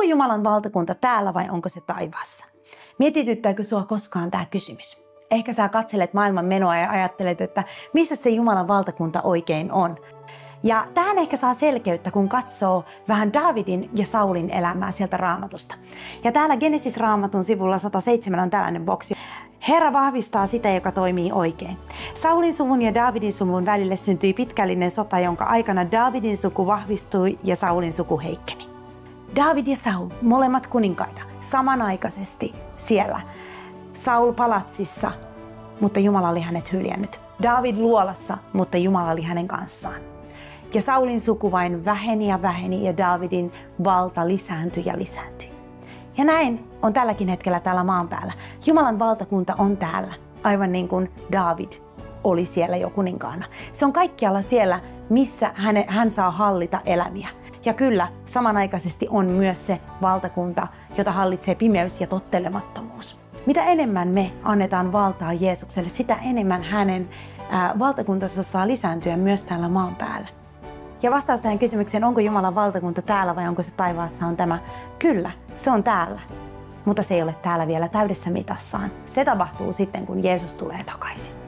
onko Jumalan valtakunta täällä vai onko se taivaassa? Mietityttääkö sua koskaan tämä kysymys? Ehkä sä katselet maailman menoa ja ajattelet, että missä se Jumalan valtakunta oikein on. Ja tähän ehkä saa selkeyttä, kun katsoo vähän Daavidin ja Saulin elämää sieltä Raamatusta. Ja täällä Genesis-raamatun sivulla 107 on tällainen boksi. Herra vahvistaa sitä, joka toimii oikein. Saulin suvun ja Daavidin suvun välille syntyi pitkällinen sota, jonka aikana Daavidin suku vahvistui ja Saulin suku heikkeni. Daavid ja Saul, molemmat kuninkaita, samanaikaisesti siellä. Saul palatsissa, mutta Jumala oli hänet hyljännyt. Daavid luolassa, mutta Jumala oli hänen kanssaan. Ja Saulin suku vain väheni ja Daavidin valta lisääntyi ja lisääntyi. Ja näin on tälläkin hetkellä täällä maan päällä. Jumalan valtakunta on täällä, aivan niin kuin Daavid oli siellä jo kuninkaana. Se on kaikkialla siellä, missä hän saa hallita elämiä. Ja kyllä, samanaikaisesti on myös se valtakunta, jota hallitsee pimeys ja tottelemattomuus. Mitä enemmän me annetaan valtaa Jeesukselle, sitä enemmän hänen valtakuntansa saa lisääntyä myös täällä maan päällä. Ja vastaus tähän kysymykseen, onko Jumalan valtakunta täällä vai onko se taivaassa, on tämä: kyllä, se on täällä, mutta se ei ole täällä vielä täydessä mitassaan. Se tapahtuu sitten, kun Jeesus tulee takaisin.